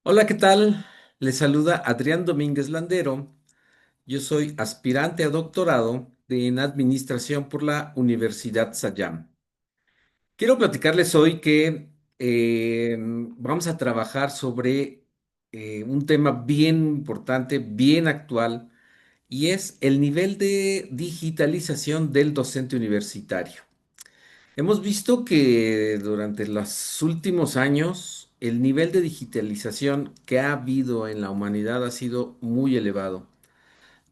Hola, ¿qué tal? Les saluda Adrián Domínguez Landero. Yo soy aspirante a doctorado en Administración por la Universidad Sayam. Quiero platicarles hoy que vamos a trabajar sobre un tema bien importante, bien actual, y es el nivel de digitalización del docente universitario. Hemos visto que durante los últimos años el nivel de digitalización que ha habido en la humanidad ha sido muy elevado.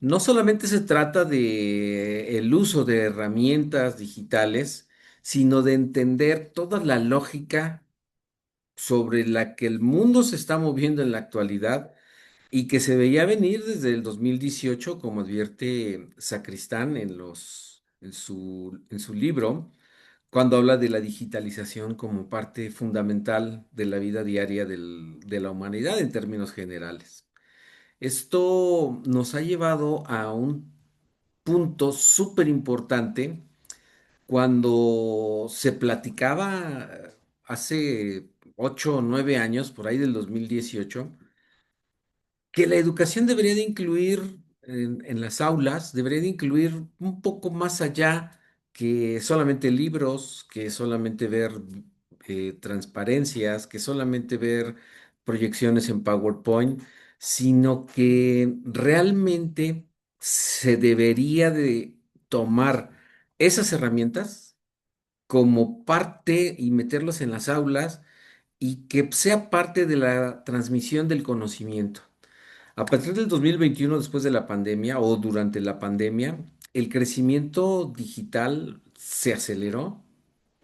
No solamente se trata de el uso de herramientas digitales, sino de entender toda la lógica sobre la que el mundo se está moviendo en la actualidad y que se veía venir desde el 2018, como advierte Sacristán en su libro cuando habla de la digitalización como parte fundamental de la vida diaria de la humanidad en términos generales. Esto nos ha llevado a un punto súper importante cuando se platicaba hace 8 o 9 años, por ahí del 2018, que la educación debería de incluir en las aulas, debería de incluir un poco más allá que solamente libros, que solamente ver transparencias, que solamente ver proyecciones en PowerPoint, sino que realmente se debería de tomar esas herramientas como parte y meterlos en las aulas y que sea parte de la transmisión del conocimiento. A partir del 2021, después de la pandemia o durante la pandemia, el crecimiento digital se aceleró.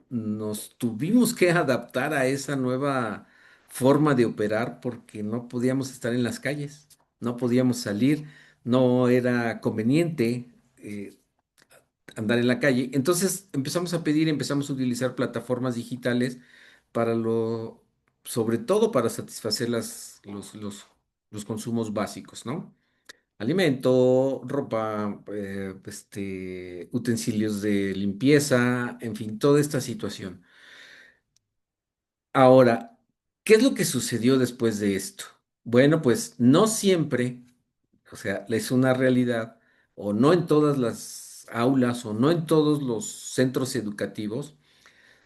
Nos tuvimos que adaptar a esa nueva forma de operar porque no podíamos estar en las calles, no podíamos salir, no era conveniente andar en la calle. Entonces empezamos a pedir, empezamos a utilizar plataformas digitales para sobre todo para satisfacer los consumos básicos, ¿no? Alimento, ropa, utensilios de limpieza, en fin, toda esta situación. Ahora, ¿qué es lo que sucedió después de esto? Bueno, pues no siempre, o sea, es una realidad, o no en todas las aulas, o no en todos los centros educativos,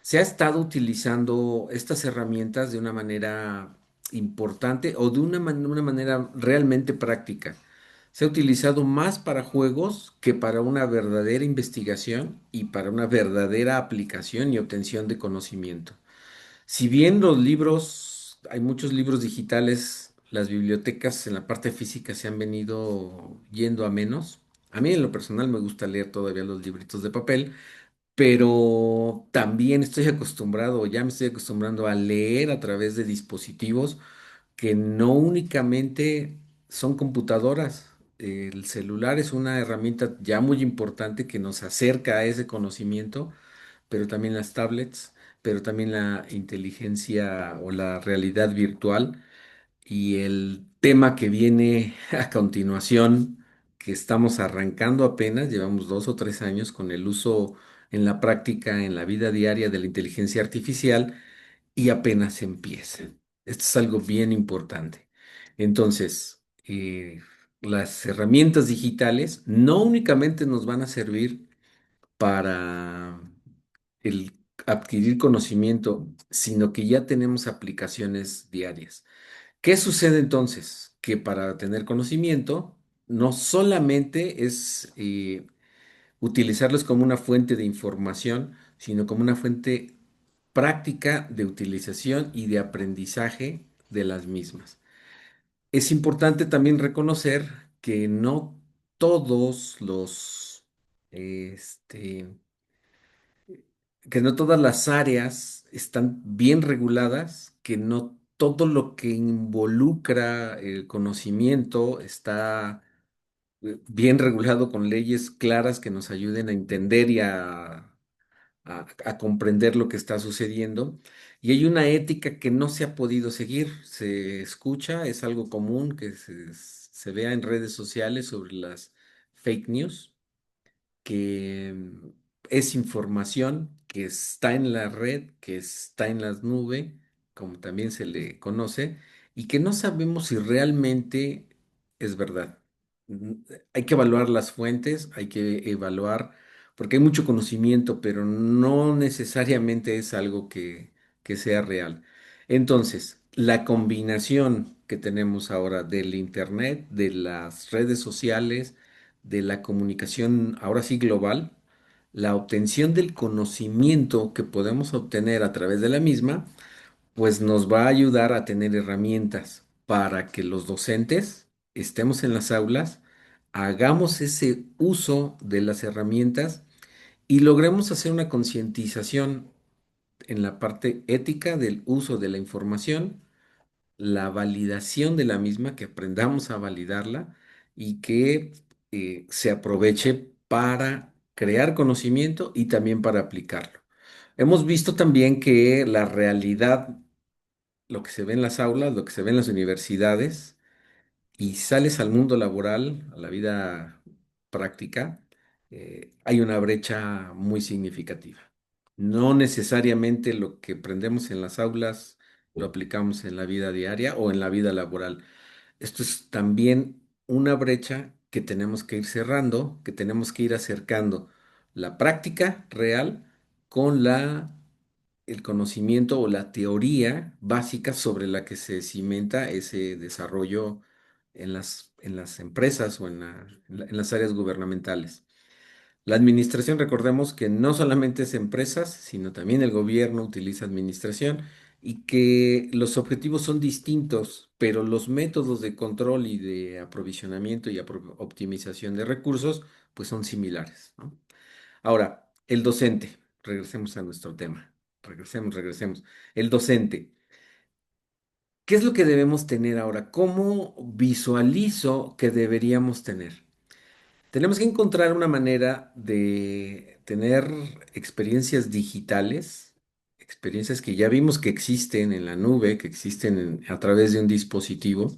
se ha estado utilizando estas herramientas de una manera importante o de una manera realmente práctica. Se ha utilizado más para juegos que para una verdadera investigación y para una verdadera aplicación y obtención de conocimiento. Si bien los libros, hay muchos libros digitales, las bibliotecas en la parte física se han venido yendo a menos. A mí en lo personal me gusta leer todavía los libritos de papel, pero también estoy acostumbrado, ya me estoy acostumbrando a leer a través de dispositivos que no únicamente son computadoras. El celular es una herramienta ya muy importante que nos acerca a ese conocimiento, pero también las tablets, pero también la inteligencia o la realidad virtual y el tema que viene a continuación, que estamos arrancando apenas, llevamos 2 o 3 años con el uso en la práctica, en la vida diaria de la inteligencia artificial y apenas empieza. Esto es algo bien importante. Entonces, las herramientas digitales no únicamente nos van a servir para el adquirir conocimiento, sino que ya tenemos aplicaciones diarias. ¿Qué sucede entonces? Que para tener conocimiento, no solamente es utilizarlos como una fuente de información, sino como una fuente práctica de utilización y de aprendizaje de las mismas. Es importante también reconocer que no todos este, que no todas las áreas están bien reguladas, que no todo lo que involucra el conocimiento está bien regulado con leyes claras que nos ayuden a entender y a comprender lo que está sucediendo. Y hay una ética que no se ha podido seguir. Se escucha, es algo común que se vea en redes sociales sobre las fake news que es información que está en la red, que está en las nubes, como también se le conoce, y que no sabemos si realmente es verdad. Mm, Hay que evaluar las fuentes, hay que evaluar, porque hay mucho conocimiento, pero no necesariamente es algo que sea real. Entonces, la combinación que tenemos ahora del Internet, de las redes sociales, de la comunicación ahora sí global, la obtención del conocimiento que podemos obtener a través de la misma, pues nos va a ayudar a tener herramientas para que los docentes estemos en las aulas, hagamos ese uso de las herramientas y logremos hacer una concientización en la parte ética del uso de la información, la validación de la misma, que aprendamos a validarla y que se aproveche para crear conocimiento y también para aplicarlo. Hemos visto también que la realidad, lo que se ve en las aulas, lo que se ve en las universidades, y sales al mundo laboral, a la vida práctica, hay una brecha muy significativa. No necesariamente lo que aprendemos en las aulas lo aplicamos en la vida diaria o en la vida laboral. Esto es también una brecha que tenemos que ir cerrando, que tenemos que ir acercando la práctica real con el conocimiento o la teoría básica sobre la que se cimenta ese desarrollo en las empresas o en las áreas gubernamentales. La administración, recordemos que no solamente es empresas, sino también el gobierno utiliza administración y que los objetivos son distintos, pero los métodos de control y de aprovisionamiento y optimización de recursos, pues son similares, ¿no? Ahora, el docente, regresemos a nuestro tema, regresemos. El docente, ¿qué es lo que debemos tener ahora? ¿Cómo visualizo que deberíamos tener? Tenemos que encontrar una manera de tener experiencias digitales, experiencias que ya vimos que existen en la nube, que existen a través de un dispositivo,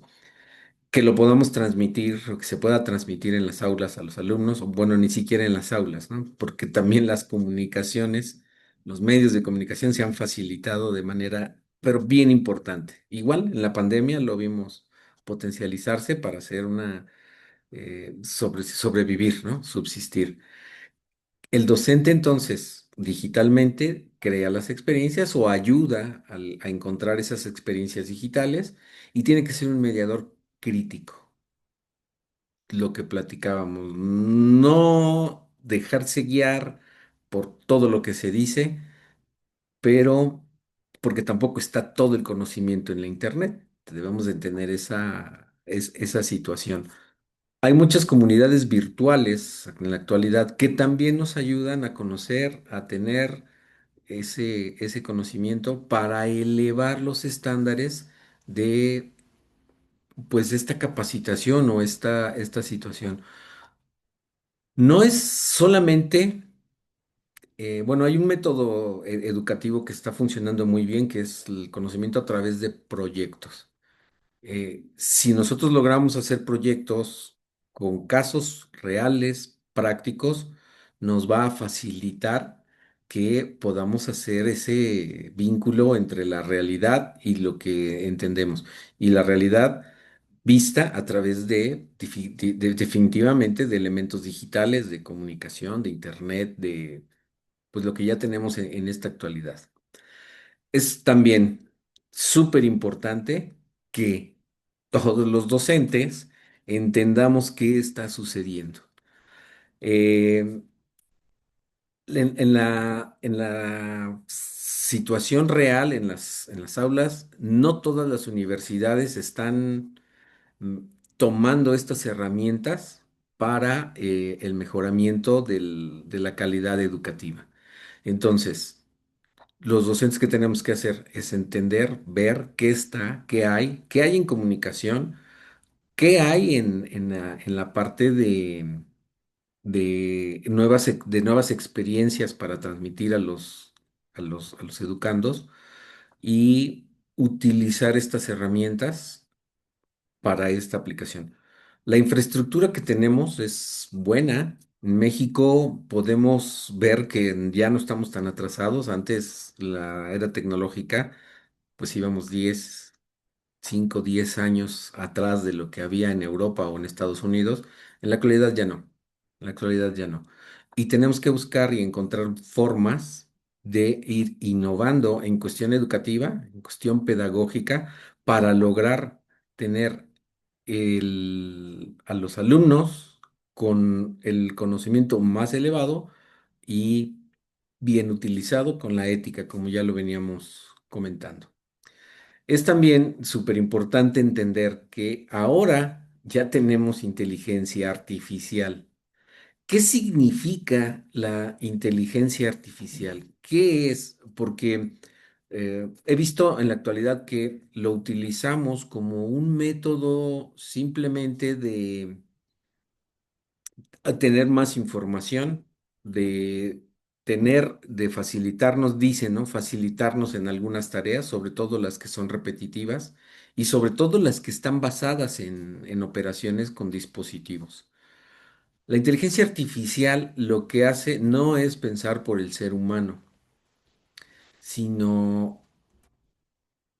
que lo podamos transmitir o que se pueda transmitir en las aulas a los alumnos, o bueno, ni siquiera en las aulas, ¿no? Porque también las comunicaciones, los medios de comunicación se han facilitado de manera, pero bien importante. Igual en la pandemia lo vimos potencializarse para hacer sobrevivir, ¿no? Subsistir. El docente entonces digitalmente crea las experiencias o ayuda a encontrar esas experiencias digitales y tiene que ser un mediador crítico, lo que platicábamos, no dejarse guiar por todo lo que se dice, pero porque tampoco está todo el conocimiento en la internet. Debemos de tener esa situación. Hay muchas comunidades virtuales en la actualidad que también nos ayudan a conocer, a tener ese conocimiento para elevar los estándares de pues esta capacitación o esta situación. No es solamente, bueno, hay un método educativo que está funcionando muy bien, que es el conocimiento a través de proyectos. Si nosotros logramos hacer proyectos con casos reales, prácticos, nos va a facilitar que podamos hacer ese vínculo entre la realidad y lo que entendemos. Y la realidad vista a través definitivamente de elementos digitales, de comunicación, de internet, de pues lo que ya tenemos en esta actualidad. Es también súper importante que todos los docentes entendamos qué está sucediendo. Eh, en la situación real, en las aulas, no todas las universidades están mm, tomando estas herramientas para el mejoramiento de la calidad educativa. Entonces, los docentes que tenemos que hacer es entender, ver qué está, qué hay en comunicación, qué hay en la parte de nuevas experiencias para transmitir a los educandos y utilizar estas herramientas para esta aplicación. La infraestructura que tenemos es buena. En México podemos ver que ya no estamos tan atrasados. Antes la era tecnológica, pues íbamos 10, 5, 10 años atrás de lo que había en Europa o en Estados Unidos, en la actualidad ya no. En la actualidad ya no. Y tenemos que buscar y encontrar formas de ir innovando en cuestión educativa, en cuestión pedagógica, para lograr tener a los alumnos con el conocimiento más elevado y bien utilizado con la ética, como ya lo veníamos comentando. Es también súper importante entender que ahora ya tenemos inteligencia artificial. ¿Qué significa la inteligencia artificial? ¿Qué es? Porque he visto en la actualidad que lo utilizamos como un método simplemente de tener más información, de de facilitarnos, dice, ¿no? Facilitarnos en algunas tareas, sobre todo las que son repetitivas y sobre todo las que están basadas en operaciones con dispositivos. La inteligencia artificial lo que hace no es pensar por el ser humano, sino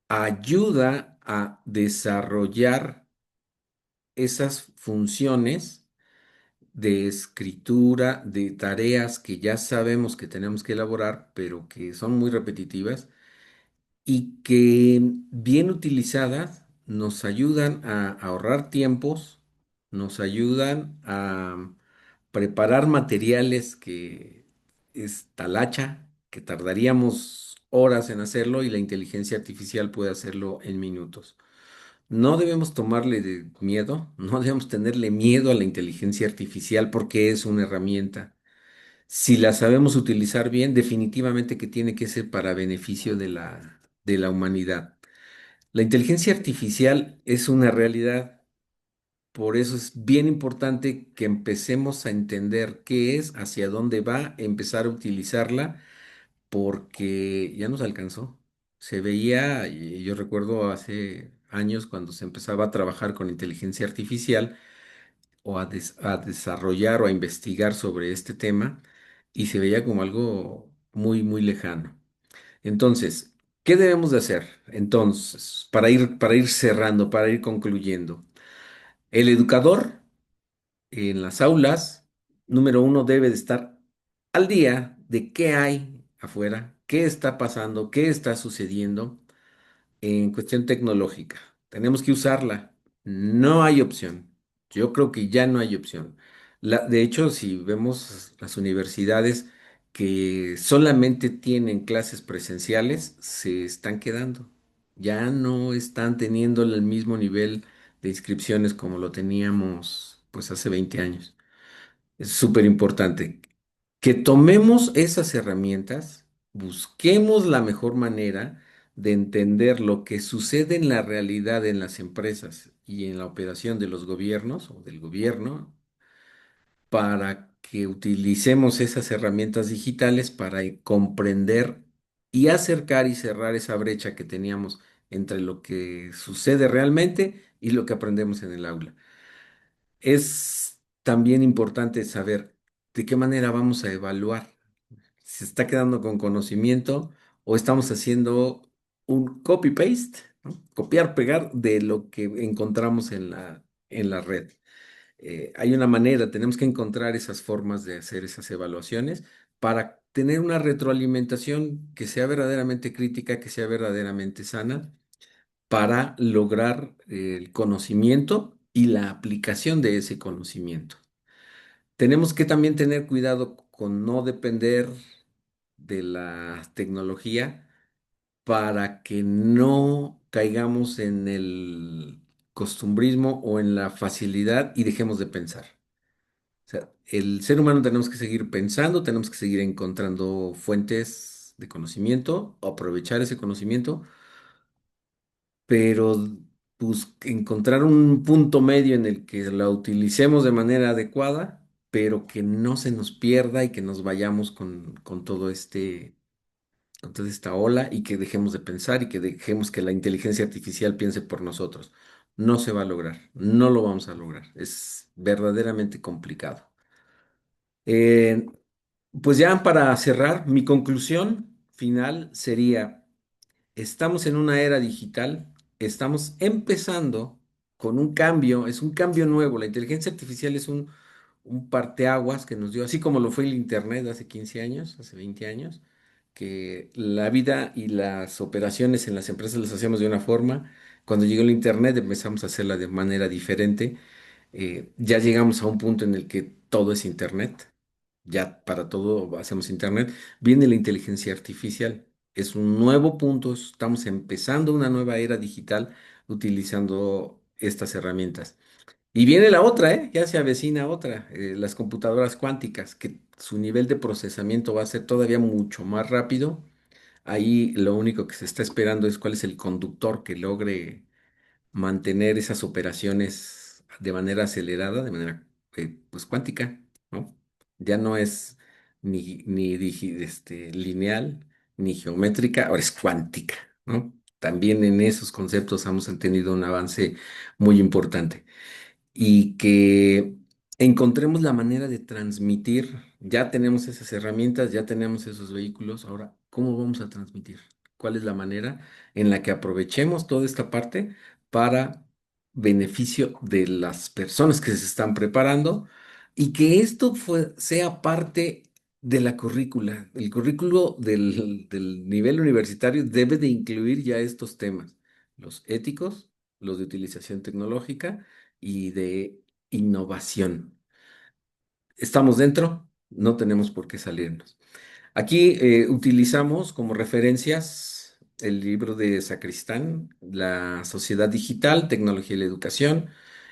ayuda a desarrollar esas funciones de escritura, de tareas que ya sabemos que tenemos que elaborar, pero que son muy repetitivas y que bien utilizadas nos ayudan a ahorrar tiempos, nos ayudan a preparar materiales que es talacha, que tardaríamos horas en hacerlo y la inteligencia artificial puede hacerlo en minutos. No debemos tomarle miedo, no debemos tenerle miedo a la inteligencia artificial porque es una herramienta. Si la sabemos utilizar bien, definitivamente que tiene que ser para beneficio de la humanidad. La inteligencia artificial es una realidad, por eso es bien importante que empecemos a entender qué es, hacia dónde va, empezar a utilizarla, porque ya nos alcanzó. Se veía, y yo recuerdo hace años cuando se empezaba a trabajar con inteligencia artificial o a desarrollar o a investigar sobre este tema, y se veía como algo muy, muy lejano. Entonces, ¿qué debemos de hacer? Entonces, para ir cerrando, para ir concluyendo, el educador en las aulas, número uno, debe de estar al día de qué hay afuera, qué está pasando, qué está sucediendo en cuestión tecnológica. Tenemos que usarla. No hay opción. Yo creo que ya no hay opción. De hecho, si vemos las universidades que solamente tienen clases presenciales, se están quedando. Ya no están teniendo el mismo nivel de inscripciones como lo teníamos pues hace 20 años. Es súper importante que tomemos esas herramientas, busquemos la mejor manera de entender lo que sucede en la realidad en las empresas y en la operación de los gobiernos o del gobierno para que utilicemos esas herramientas digitales para comprender y acercar y cerrar esa brecha que teníamos entre lo que sucede realmente y lo que aprendemos en el aula. Es también importante saber de qué manera vamos a evaluar. ¿Se está quedando con conocimiento o estamos haciendo un copy-paste, ¿no? Copiar, pegar de lo que encontramos en en la red? Hay una manera, tenemos que encontrar esas formas de hacer esas evaluaciones para tener una retroalimentación que sea verdaderamente crítica, que sea verdaderamente sana para lograr el conocimiento y la aplicación de ese conocimiento. Tenemos que también tener cuidado con no depender de la tecnología para que no caigamos en el costumbrismo o en la facilidad y dejemos de pensar. O sea, el ser humano tenemos que seguir pensando, tenemos que seguir encontrando fuentes de conocimiento, aprovechar ese conocimiento, pero encontrar un punto medio en el que la utilicemos de manera adecuada, pero que no se nos pierda y que nos vayamos con todo con toda esta ola y que dejemos de pensar y que dejemos que la inteligencia artificial piense por nosotros. No se va a lograr, no lo vamos a lograr. Es verdaderamente complicado. Eh, pues ya para cerrar, mi conclusión final sería: estamos en una era digital, estamos empezando con un cambio, es un cambio nuevo. La inteligencia artificial es un parteaguas que nos dio, así como lo fue el Internet hace 15 años, hace 20 años, que la vida y las operaciones en las empresas las hacíamos de una forma. Cuando llegó el Internet empezamos a hacerla de manera diferente. Ya llegamos a un punto en el que todo es Internet. Ya para todo hacemos Internet. Viene la inteligencia artificial. Es un nuevo punto. Estamos empezando una nueva era digital utilizando estas herramientas. Y viene la otra, ¿eh? Ya se avecina otra, las computadoras cuánticas, que su nivel de procesamiento va a ser todavía mucho más rápido. Ahí lo único que se está esperando es cuál es el conductor que logre mantener esas operaciones de manera acelerada, de manera pues cuántica, ¿no? Ya no es ni lineal ni geométrica, ahora es cuántica, ¿no? También en esos conceptos hemos tenido un avance muy importante y que encontremos la manera de transmitir. Ya tenemos esas herramientas, ya tenemos esos vehículos. Ahora, ¿cómo vamos a transmitir? ¿Cuál es la manera en la que aprovechemos toda esta parte para beneficio de las personas que se están preparando y que esto sea parte de la currícula? El currículo del nivel universitario debe de incluir ya estos temas, los éticos, los de utilización tecnológica y de innovación. Estamos dentro, no tenemos por qué salirnos. Aquí utilizamos como referencias el libro de Sacristán, La Sociedad Digital, Tecnología y la Educación.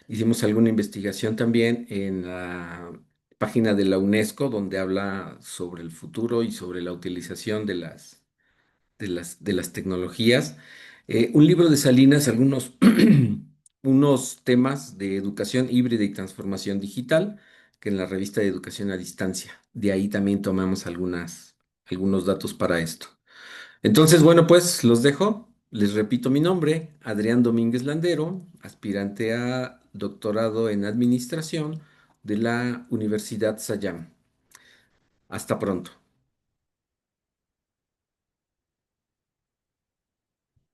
Hicimos alguna investigación también en la página de la UNESCO, donde habla sobre el futuro y sobre la utilización de las tecnologías. Un libro de Salinas, unos temas de educación híbrida y transformación digital, que en la revista de Educación a Distancia. De ahí también tomamos algunos datos para esto. Entonces, bueno, pues los dejo. Les repito mi nombre, Adrián Domínguez Landero, aspirante a doctorado en administración de la Universidad Sayam. Hasta pronto.